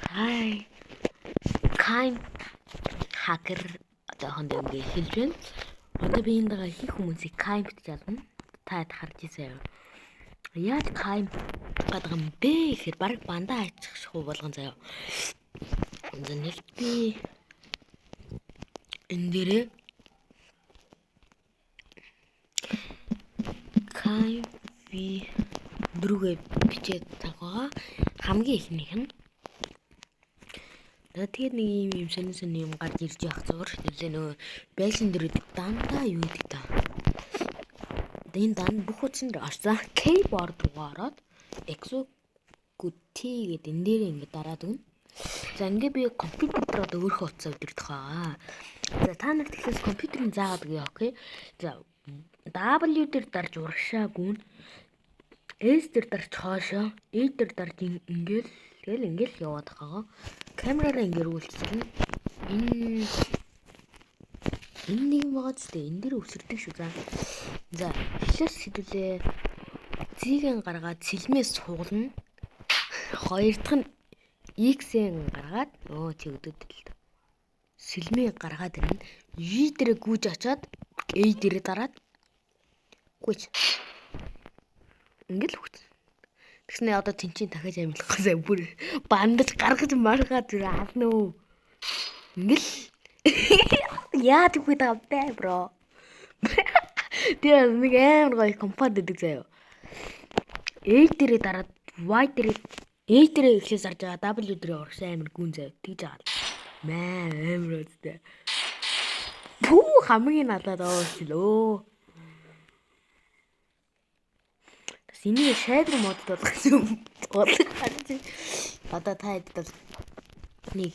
Хай. Кайм хакер одоо хондоо ингэ хэлж байна. Одоо би энэ дагаа хийх хүмүүсийг кайм гэж ялна. Та харж ирсэн юм. Яаж кайм гэдэг юм бэ гэхээр баг бандаа хайчих шахуу болгон заяа. За нэг би энэ дээрээ кайм би дөрүгээ бичээд тагаа хамгийн ихнийх нь. Тэгээд нэг юм сонин юм гарч ирж явах зүгээр шүү дээ. Нөгөө байлын дээр дандаа юу гэдэг та. Энэ дан бүх утсан дээр орсон keyboard руу ороод execute гэдэг энэ дээр ингэ дараад өгнө. За ингээ би компьютер дээр одоо өөрөө утсаа өдөрдөх байгаа. За та нарт ихлээс компьютерын заагаад өгье, окей. За W дээр дарж урагшаагүй. S дээр дарж хоошоо, E дээр дарж ингээл яваад байгаа. Камераараа ингээд үйлчлэн энэ нэг юм байгаа ч гэдэг энэ дээр өсөрдөг шүү. За эхлээс хэдүүлээ зигийн гаргаад сэлмээс суулна. Хоёр дахь нь X-ийн гаргаад чи өдөөдөл сэлмээ гаргаад ирнэ. Y дээр гүйж очоод A дээр дараад гүйж ингээл хөвч. Тэгснэ одоо тэнцэн дахиж амьдлахгүйсаа бүр бандаж гаргаж маргаад аавна уу. Ингээл яа тэгвэ тавтай бро. Тэр нэг амар гоё компаунд гэдэг заяа. A дээр дараад Y дээр A дээр ихлээс зарж байгаа W дээр урагшаа амар гүн заяа. Тэгж аваад. Маа амар үстэй. Пүү хамгийн надад оолчлоо. Синий шайдр модд болох юм. Одоо та хэд бол нэг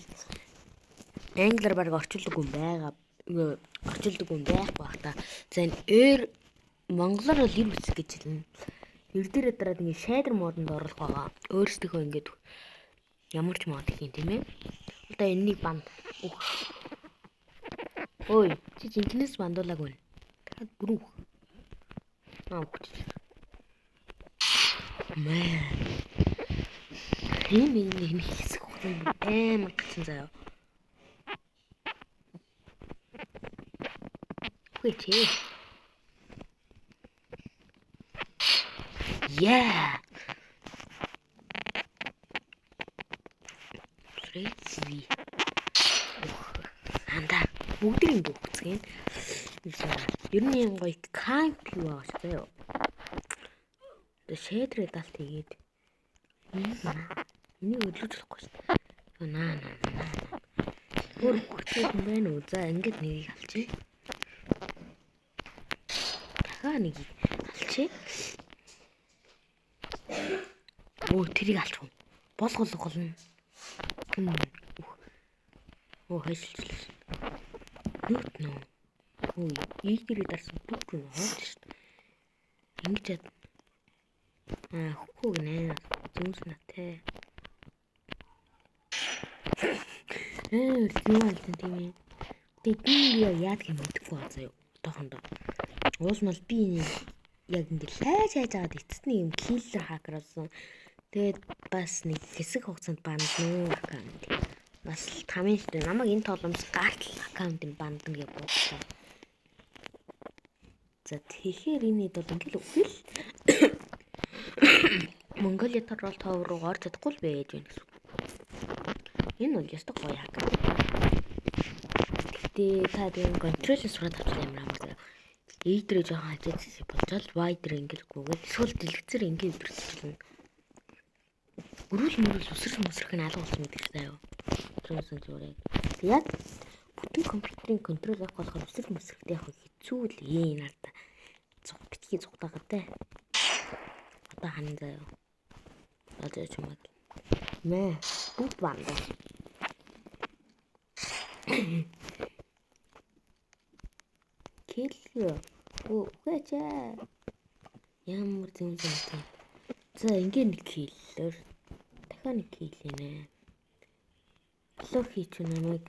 англиар баг орчуулдаг юм байгаа. Орчуулдаг юм байх бах та. За энэ монголоор л ир үсэх гэж хэлнэ. Ир дээрээ дараад ингэ шайдр модонд оруулах байгаа. Өөрсдөө ингэ ямар ч мод хийх юм тийм ээ. Одоо энэнийг банд. Ой, чи жинкнээс бандуулаагүй. Та бүрүү. Маа. Энэ хэсэг хөлн амар гацсан заяа. Хөөе. Yeah. Crazy. Анда бүгдийг ингэ өгцгэн. Ер нь юм гоё камп юу аа заяа. Шэдрээ далт хийгээд энийг өдлөж болохгүй шүү. Наа. Өөр хүчтэй юм байна уу? За ингэж нэгийг алчи. Дахиад нэгийг алчи. Тэрийг алчих. Болгоно. Хайшилж. Нүт нөө. Ийгэрээ дарсан бүгд нь хоолж шүү. Ингэж хөөг нэ зүнс натай. Юу альтан тийм ээ. Тэгээд яад гэм мэдэхгүй байгаа заяа. Одоохондоо. Уус нь бол би яг ингэ хайж аваад эцэсний юм киллер хакер болсон. Тэгээд бас нэг хэсэг хугацаанд банднуу аккаунт. Бас тамийн шүү. Намайг энэ тоглоомс гартл аккаунтын бандна гэж бодлоо. За тэгэхээр энэ бол ингээл үхэл. Монголиа торол тов руу орж чадахгүй л байж байна гэсэн. Энэ бол ястаг гоё хакер. Гэтэ та тийм контролын сураад авчих юм аа. E дээр жоохон хажиж болжол Y дээр ингээл гүгээд эсвэл дэлгэцээр ингээл өдөртчихлээ. Өрөөл үсрэх нь алга болсон гэдэг заяа. Тэрнээс зүгээр. Яг бүтэн компьютерийн контрол авах болохоор үсрэхтэй яг хэцүү л энэ нарт. Битгий зугтаагаад те. Одоо хань заяа. Одоо ч юм аа. Мэ бүгд бандаа. Киллер. Үхээчээ. Ямар зүүн. За ингээ нэг киллер. Дахиад нэг киллээ. Лог хийч намайг.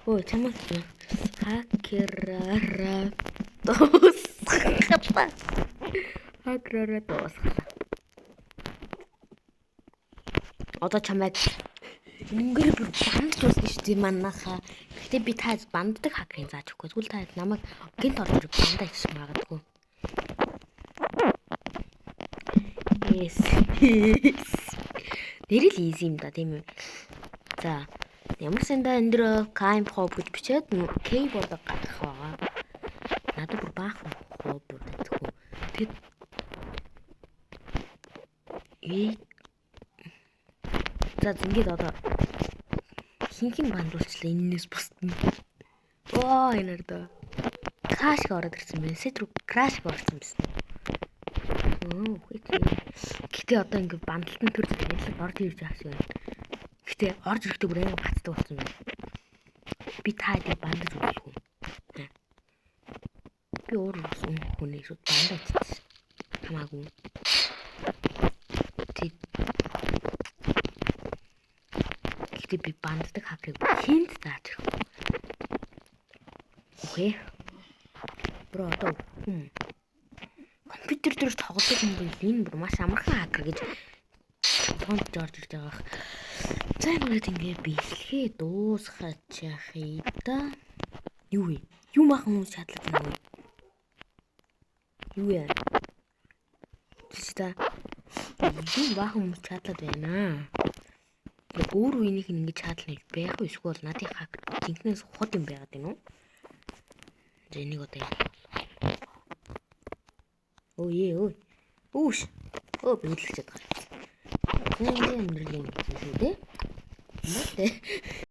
Ой чамаг хакераараа дуусгах. Хакераараа дуусгах. Одоо чамайг Үнгээр бүр бандж болсон шүү дээ манайхаа. Гэхдээ би та банддаг хакерын зааж өгөхгүй. Тэгвэл та намайг гинт орж бандаж хийж магадгүй. Yes. Нэрэл easy юм да тийм үү. За ямар санда энэ дөр climb hop гэж бичээд keyboard гаргах байгаа. Надад бүр баахан hop гэдэг. Тэгэд за ингээд одоо хинхэн бандуулчлаа энэс бусдна. Оо энэ доо краш ороод ирсэн байна. Сет руу краш орсон байсан. Гэтэ одоо ингээд бандалтын төр зүйлийг орж ирж байгаа шиг байна. Гэтэ орж ирэхдээ бүр амар бацдаг болсон байна. Би таадаг бандаж өгөхгүй. Би өөр хүнийг шууд бандаж хийсэн. Хамаагүй. Гэтэ би банддаг хакерыг хинт зааж ирэх. Окей. Бро одоо компьютер дээр тоглох юм бол энэ бүр маш амархан хакер гэж томд орж ирж байгаа. За ингээд ингээ биелхээ дуусгаач яхий да. Юу вэ? Юу махан хүмүүс шатлаад байна уу? Юу яа? Тэстэ. Юу махан хүмүүс шатлаад байна. Өөр үеийнх нь ингэж шатлах байх уу? Эсвэл надын хакер зинхнээс хот юм байгаад байна уу? Энийг одоо оо е ой. Үүш. Оо биелчихэж байгаа. Энэ амьдралын зүйл үү? Мөтэй.